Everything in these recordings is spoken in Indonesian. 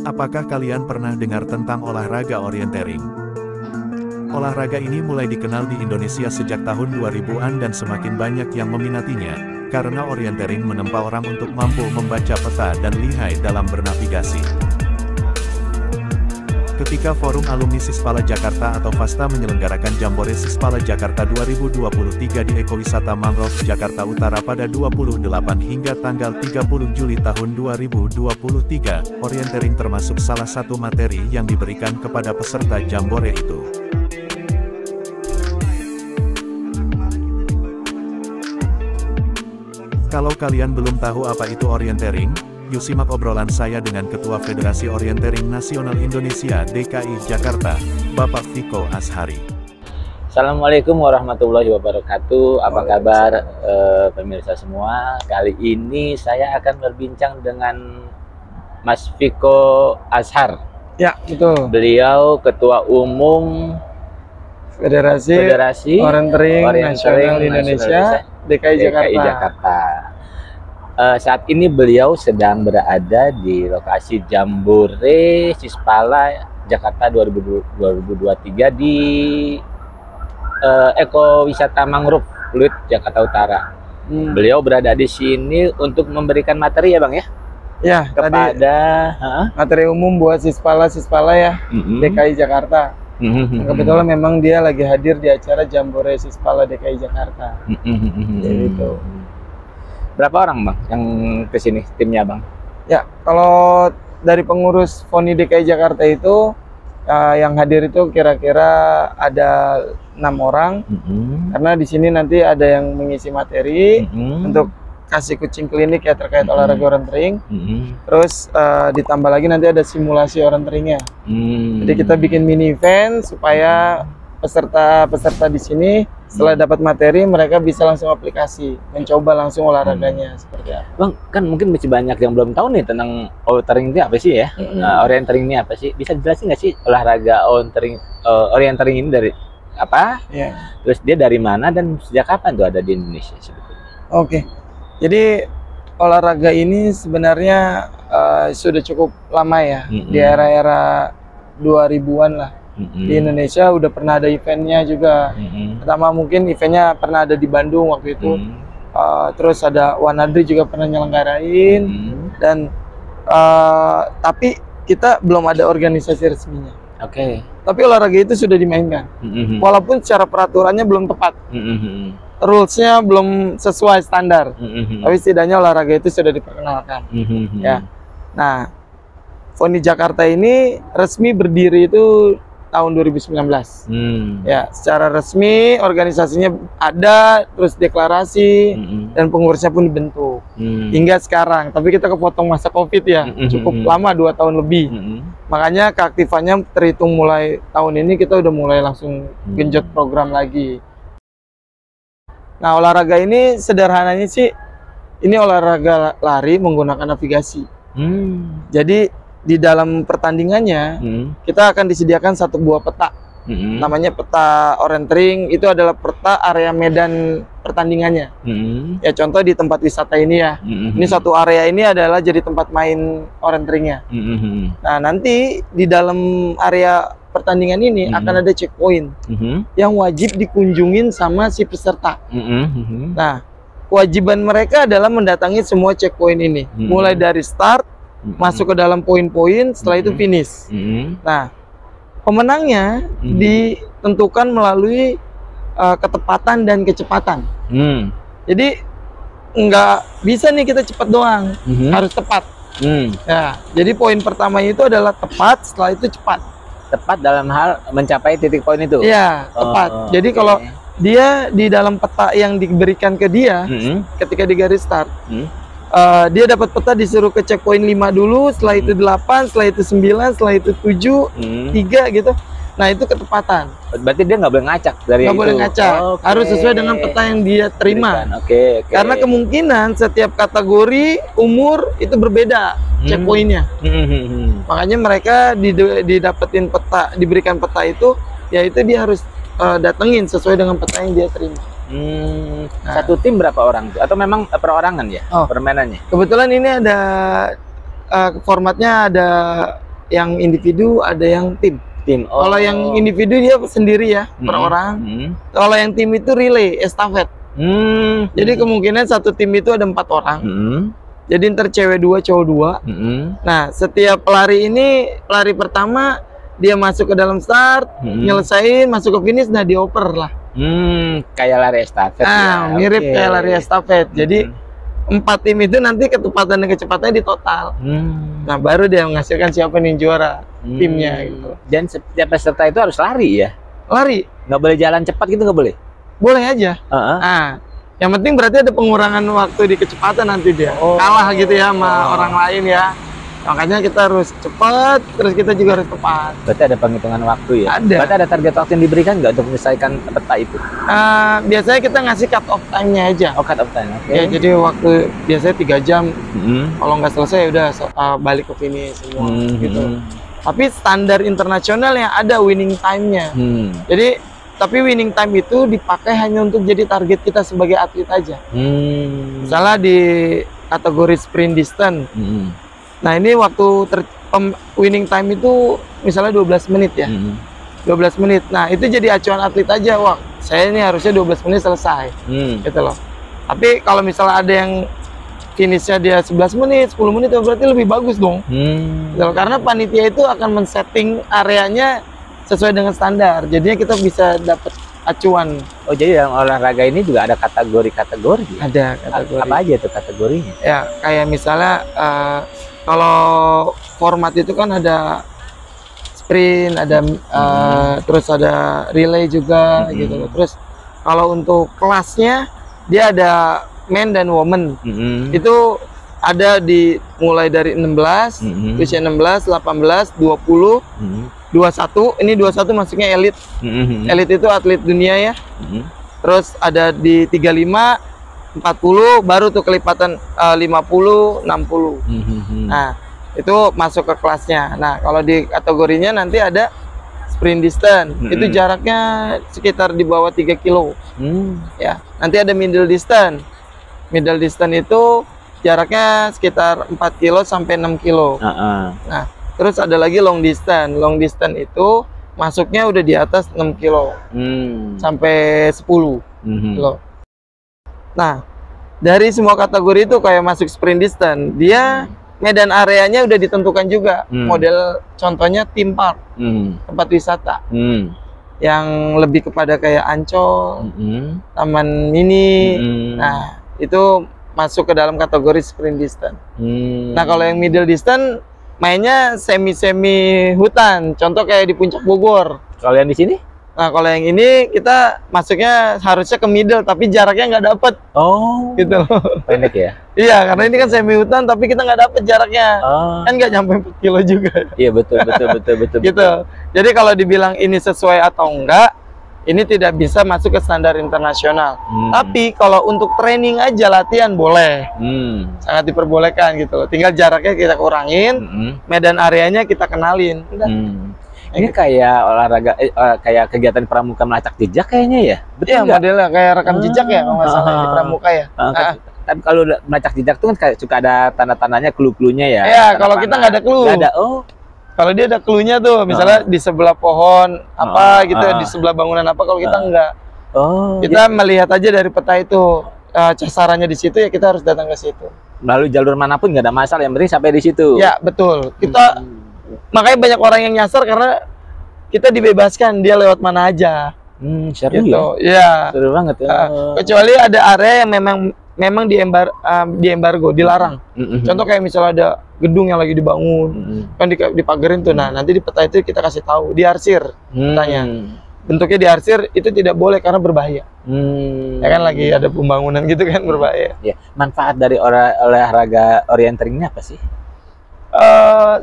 Apakah kalian pernah dengar tentang olahraga orienteering? Olahraga ini mulai dikenal di Indonesia sejak tahun 2000-an dan semakin banyak yang meminatinya, karena orienteering menempa orang untuk mampu membaca peta dan lihai dalam bernavigasi. Ketika Forum Alumni Sispala Jakarta atau FASTA menyelenggarakan Jambore Sispala Jakarta 2023 di Ekowisata Mangrove Jakarta Utara pada 28 hingga tanggal 30 Juli tahun 2023, orienteering termasuk salah satu materi yang diberikan kepada peserta Jambore itu. Kalau kalian belum tahu apa itu orienteering, yuk simak obrolan saya dengan Ketua Federasi Orienteering Nasional Indonesia DKI Jakarta, Bapak Viko Ashari. Assalamualaikum warahmatullahi wabarakatuh. Apa kabar pemirsa semua? Kali ini saya akan berbincang dengan Mas Viko Ashar. Ya, betul. Beliau Ketua Umum Federasi Orienteering Nasional Indonesia DKI Jakarta. Saat ini beliau sedang berada di lokasi Jambore Sispala Jakarta 2023 di Ekowisata Mangrove Fluid Jakarta Utara. Beliau berada di sini untuk memberikan materi ya Bang ya? Ya, kepada materi umum buat Sispala ya, DKI Jakarta. Kebetulan memang dia lagi hadir di acara Jambore Sispala DKI Jakarta. Gitu. Berapa orang Bang yang kesini timnya Bang? Ya, kalau dari pengurus FONI DKI Jakarta itu yang hadir itu kira-kira ada 6 orang. Karena di sini nanti ada yang mengisi materi untuk kasih coaching klinik ya terkait olahraga orienteering. Terus ditambah lagi nanti ada simulasi orienteeringnya. Jadi kita bikin mini event supaya peserta di sini setelah dapat materi mereka bisa langsung aplikasi, mencoba langsung olahraganya seperti apa. Bang, kan mungkin masih banyak yang belum tahu nih tentang orienteering itu apa sih ya? Orienteering ini apa sih? Bisa dijelasin nggak sih olahraga orienteering ini dari apa? Terus dia dari mana dan sejak kapan tuh ada di Indonesia sebetulnya? Oke. Jadi olahraga ini sebenarnya sudah cukup lama ya, di era-era 2000-an lah. Di Indonesia udah pernah ada eventnya juga. Pertama mungkin eventnya pernah ada di Bandung waktu itu. Terus ada Wanadri juga pernah nyelenggarain. Dan tapi kita belum ada organisasi resminya. Tapi olahraga itu sudah dimainkan. Walaupun secara peraturannya belum tepat. Rulesnya belum sesuai standar, tapi setidaknya olahraga itu sudah diperkenalkan. Ya, nah, FONI Jakarta ini resmi berdiri itu tahun 2019. Ya, secara resmi organisasinya ada, terus deklarasi, dan pengurusnya pun dibentuk hingga sekarang. Tapi kita kepotong masa COVID ya, cukup lama 2 tahun lebih. Makanya keaktifannya terhitung mulai tahun ini kita udah mulai langsung genjot program lagi. Nah, olahraga ini sederhananya sih, ini olahraga lari menggunakan navigasi. Jadi di dalam pertandingannya kita akan disediakan satu buah peta, namanya peta orienteering. Itu adalah peta area medan pertandingannya. Ya contoh di tempat wisata ini ya, ini satu area ini adalah jadi tempat main orienteeringnya. Nah nanti di dalam area pertandingan ini akan ada checkpoint yang wajib dikunjungin sama si peserta. Nah, kewajiban mereka adalah mendatangi semua checkpoint ini, mulai dari start, masuk ke dalam poin-poin, setelah itu finish. Nah, pemenangnya ditentukan melalui ketepatan dan kecepatan. Jadi nggak bisa nih kita cepat doang, harus tepat. Ya, jadi poin pertamanya itu adalah tepat, setelah itu cepat. Tepat dalam hal mencapai titik poin itu? Iya, tepat. Jadi kalau dia di dalam peta yang diberikan ke dia, ketika di garis start, dia dapat peta disuruh ke checkpoint 5 dulu, setelah itu 8, setelah itu 9, setelah itu 7, 3 gitu. Nah itu ketepatan. Berarti dia nggak boleh ngacak dari itu? Nggak boleh ngacak, harus sesuai dengan peta yang dia terima. Karena kemungkinan setiap kategori umur itu berbeda checkpointnya. Makanya mereka didapetin peta, diberikan peta itu, yaitu dia harus datengin sesuai dengan peta yang dia terima. Satu tim berapa orang? Atau memang perorangan ya permainannya? Kebetulan ini ada formatnya ada yang individu, ada yang tim. Tim. Oh. Kalau yang individu dia sendiri ya, per orang. Kalau yang tim itu relay, estafet. Jadi kemungkinan satu tim itu ada 4 orang. Jadi ntar cewek 2, cowok 2. Nah, setiap pelari ini, pelari pertama dia masuk ke dalam start, nyelesain, masuk ke finish, nah dioper lah. Kayak lari estafet. Nah, mirip kayak lari estafet. Jadi 4 tim itu nanti kecepatan dan kecepatannya di total. Nah, baru dia menghasilkan siapa nih juara timnya gitu. Dan setiap peserta itu harus lari ya? Lari. Nggak boleh jalan cepat gitu, nggak boleh? Boleh aja. Nah, yang penting berarti ada pengurangan waktu di kecepatan nanti dia. Kalah gitu ya sama orang lain ya. Makanya kita harus cepat, terus kita juga harus tepat. Berarti ada penghitungan waktu ya? Ada. Berarti ada target waktu yang diberikan nggak untuk menyelesaikan peta itu? Biasanya kita ngasih cut off time-nya aja. Oh, cut off time, oke. Ya, jadi waktu biasanya 3 jam. Kalau nggak selesai udah balik ke finish semua gitu. Tapi standar internasional yang ada winning time-nya. Jadi, tapi winning time itu dipakai hanya untuk jadi target kita sebagai atlet aja. Misalnya di kategori sprint distance. Nah, ini waktu winning time itu misalnya 12 menit ya. 12 menit. Nah, itu jadi acuan atlet aja. Wah, saya ini harusnya 12 menit selesai. Gitu loh. Tapi kalau misalnya ada yang finishnya dia 11 menit, 10 menit, berarti lebih bagus dong. Gitu loh. Karena panitia itu akan men-setting areanya sesuai dengan standar. Jadinya kita bisa dapat acuan. Oh, jadi dalam olahraga ini juga ada kategori-kategori? Ada kategori. Apa aja tuh kategorinya? Ya, kayak misalnya kalau format itu kan ada sprint, ada terus ada relay juga gitu. Terus kalau untuk kelasnya dia ada men dan woman. Itu ada mulai dari 16, usia 16, 18, 20, 21. Ini 21 masuknya elit. Elit itu atlet dunia ya. Terus ada di 35, 40, baru tuh kelipatan 50, 60. Nah, itu masuk ke kelasnya. Nah, kalau di kategorinya nanti ada sprint distance. Itu jaraknya sekitar di bawah 3 kilo. Ya, nanti ada middle distance. Middle distance itu jaraknya sekitar 4 kilo sampai 6 kilo. Nah, terus ada lagi long distance. Long distance itu masuknya udah di atas 6 kilo sampai 10 kilo. Nah, dari semua kategori itu kayak masuk sprint distance, dia medan areanya udah ditentukan juga. Model contohnya theme park, tempat wisata. Yang lebih kepada kayak Ancol, Taman Mini. Nah, itu masuk ke dalam kategori sprint distance. Nah, kalau yang middle distance mainnya semi-semi hutan, contoh kayak di Puncak Bogor. Kalau yang di sini? Nah, kalau yang ini kita masuknya harusnya ke middle, tapi jaraknya nggak dapet. Oh, gitu loh. Pendek ya? Iya, karena ini kan semi hutan, tapi kita nggak dapet jaraknya. Kan nggak nyampe 4 kilo juga. Iya, betul. Gitu. Jadi kalau dibilang ini sesuai atau enggak, ini tidak bisa masuk ke standar internasional. Tapi kalau untuk training aja latihan boleh, sangat diperbolehkan gitu loh. Tinggal jaraknya kita kurangin, medan areanya kita kenalin. Udah. Ini kayak olahraga, kayak kegiatan pramuka melacak jejak kayaknya ya? Betul, modelnya kayak rekam jejak ya, kalau nggak salah di pramuka ya. Tapi kalau melacak jejak tuh kan kayak suka ada tanda-tandanya, clue-cluenya ya? Iya, kalau kita nggak ada clue. Nggak ada, kalau dia ada clue-nya tuh, misalnya di sebelah pohon apa gitu, di sebelah bangunan apa, kalau kita nggak. Kita melihat aja dari peta itu, sasarannya di situ ya kita harus datang ke situ. Melalui jalur manapun nggak ada masalah, yang penting sampai di situ. Ya, betul. Kita makanya banyak orang yang nyasar karena kita dibebaskan dia lewat mana aja. Seru gitu. Ya? Seru banget ya. Kecuali ada area yang memang di embargo, dilarang. Contoh kayak misalnya ada gedung yang lagi dibangun, kan dipagerin tuh. Nah, nanti di peta itu kita kasih tahu, diarsir petanya. Bentuknya diarsir itu tidak boleh karena berbahaya. Ya kan lagi ada pembangunan gitu kan, berbahaya. Ya. Manfaat dari olahraga orienteering ini apa sih?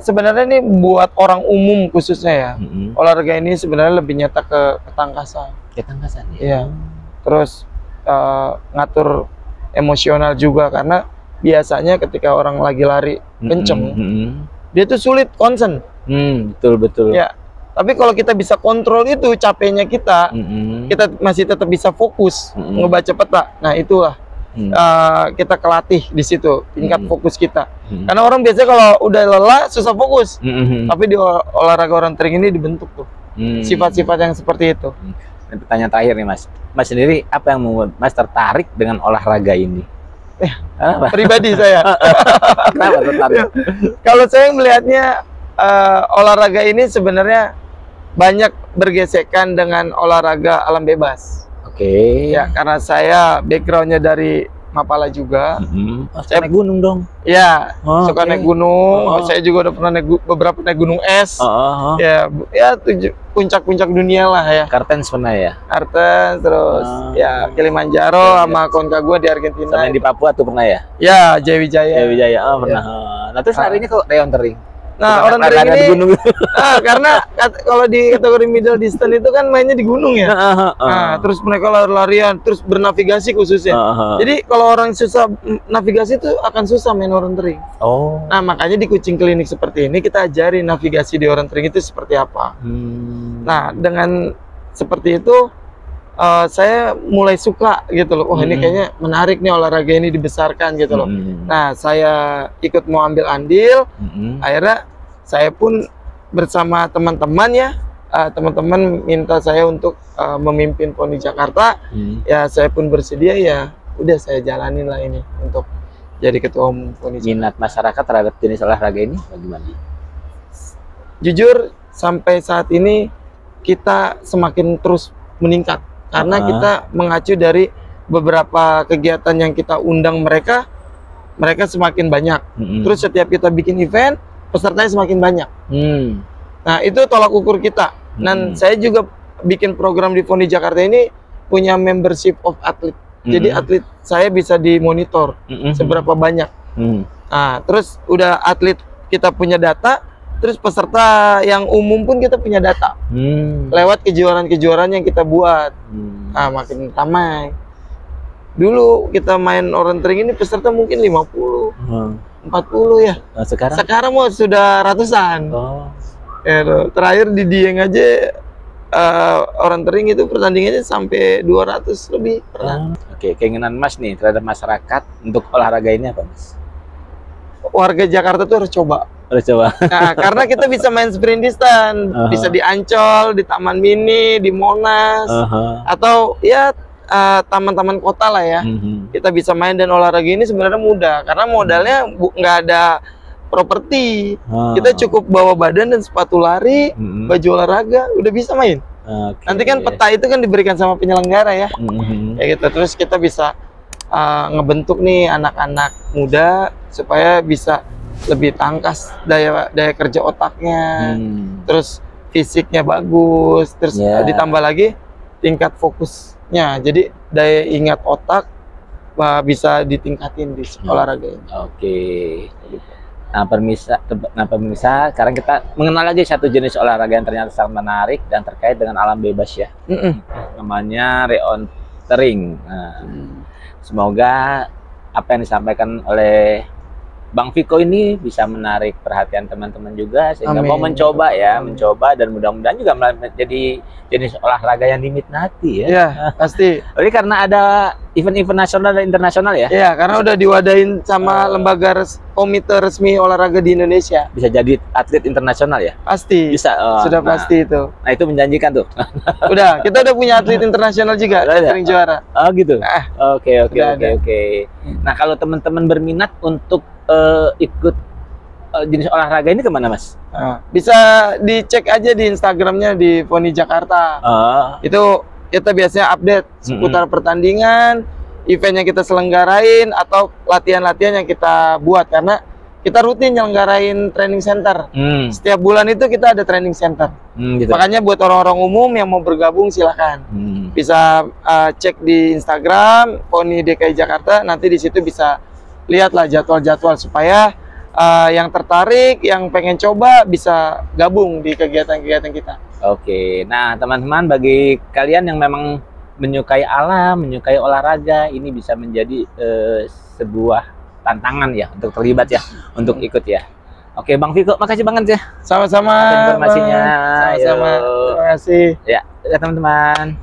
Sebenarnya ini buat orang umum khususnya ya. Olahraga ini sebenarnya lebih nyata ke ketangkasan. Ketangkasan ya. Iya. Terus ngatur emosional juga, karena biasanya ketika orang lagi lari kenceng, dia tuh sulit konsen. Betul. Ya. Tapi kalau kita bisa kontrol itu capeknya kita, kita masih tetap bisa fokus ngebaca peta. Nah, itulah kita kelatih di situ tingkat fokus kita. Karena orang biasanya kalau udah lelah susah fokus. Tapi di olahraga orientering ini dibentuk tuh sifat-sifat yang seperti itu. Dan pertanyaan terakhir nih Mas. Mas sendiri apa yang membuat Mas tertarik dengan olahraga ini? Pribadi saya. Kenapa tertarik? Kalau saya melihatnya olahraga ini sebenarnya banyak bergesekan dengan olahraga alam bebas. Oke. Ya, karena saya backgroundnya dari Mapala juga. Saya naik gunung dong. Ya, suka naik gunung. Saya juga udah pernah beberapa naik gunung es. Ya, puncak-puncak dunia lah ya. Kartens pernah ya? Kartens, terus ya Kilimanjaro sama Concagua di Argentina. Sama yang di Papua tuh pernah ya? Ya, Jayawijaya. Jayawijaya, pernah. Nah, terus hari ini kok orientering? Nah, orientering ini gunung. Karena kalau di kategori middle distance itu kan mainnya di gunung ya. Nah, terus mereka lari-larian, terus bernavigasi khususnya. Jadi kalau orang susah navigasi itu akan susah main orientering. Nah, makanya di coaching klinik seperti ini kita ajari navigasi di orientering itu seperti apa. Nah, dengan seperti itu saya mulai suka gitu loh. Oh, ini kayaknya menarik nih olahraga ini dibesarkan gitu loh. Nah, saya ikut mau ambil andil. Akhirnya saya pun bersama teman-teman ya, teman-teman minta saya untuk memimpin PONI Jakarta. Ya, saya pun bersedia, ya udah saya jalanin lah ini untuk jadi ketua umum PONI Jakarta. Minat masyarakat terhadap jenis olahraga ini bagaimana? Jujur sampai saat ini kita semakin terus meningkat. Karena kita mengacu dari beberapa kegiatan yang kita undang mereka semakin banyak. Terus setiap kita bikin event, pesertanya semakin banyak. Nah, itu tolak ukur kita. Dan saya juga bikin program di PONI Jakarta ini punya membership of atlet. Jadi atlet saya bisa dimonitor seberapa banyak. Nah, terus udah atlet kita punya data, terus peserta yang umum pun kita punya data lewat kejuaraan-kejuaraan yang kita buat. Nah, makin ramai. Dulu kita main orientering ini peserta mungkin 50, 40 ya. Sekarang mau sudah ratusan. Ya, terakhir di Dieng aja orientering itu pertandingannya sampai 200 lebih pernah. Oke, keinginan Mas nih terhadap masyarakat untuk olahraga ini apa, Mas? Warga Jakarta tuh harus coba. Nah, karena kita bisa main sprint distance, bisa di Ancol, di Taman Mini, di Monas, atau ya taman-taman kota lah ya. Kita bisa main, dan olahraga ini sebenarnya mudah karena modalnya nggak ada properti. Kita cukup bawa badan dan sepatu lari, baju olahraga, udah bisa main. Nanti kan peta itu kan diberikan sama penyelenggara ya. Ya gitu. Terus kita bisa ngebentuk nih anak-anak muda supaya bisa lebih tangkas daya kerja otaknya, terus fisiknya bagus, terus ditambah lagi tingkat fokusnya, jadi daya ingat otak bisa ditingkatin di olahraga ini. Oke. Nah, pemirsa, sekarang kita mengenal lagi satu jenis olahraga yang ternyata sangat menarik dan terkait dengan alam bebas ya. Namanya reontering. Nah, semoga apa yang disampaikan oleh Bang Viko ini bisa menarik perhatian teman-teman juga sehingga mau mencoba dan mudah-mudahan juga menjadi jenis olahraga yang diminati ya. Iya, pasti. Jadi karena ada event-event nasional dan internasional ya. Iya, karena udah diwadahin sama lembaga komite resmi olahraga di Indonesia. Bisa jadi atlet internasional ya? Pasti. Bisa. Sudah pasti itu. Nah, itu menjanjikan tuh. Kita udah punya atlet internasional juga, sering juara. Oh gitu. Oke. Nah, kalau teman-teman berminat untuk ikut jenis olahraga ini kemana, Mas? Bisa dicek aja di Instagramnya di PONI Jakarta. Itu kita biasanya update seputar pertandingan, event yang kita selenggarain, atau latihan-latihan yang kita buat, karena kita rutin nyelenggarain training center. Setiap bulan itu kita ada training center. Gitu. Makanya buat orang-orang umum yang mau bergabung silahkan bisa cek di Instagram PONI DKI Jakarta. Nanti di situ bisa lihatlah jadwal-jadwal supaya yang tertarik, yang pengen coba bisa gabung di kegiatan-kegiatan kita. Oke, nah teman-teman, bagi kalian yang memang menyukai alam, menyukai olahraga, ini bisa menjadi sebuah tantangan ya untuk terlibat ya, untuk ikut ya. Oke, Bang Viko, makasih banget ya. Sama-sama. Informasinya. Sama-sama. Terima kasih. Ya, teman-teman.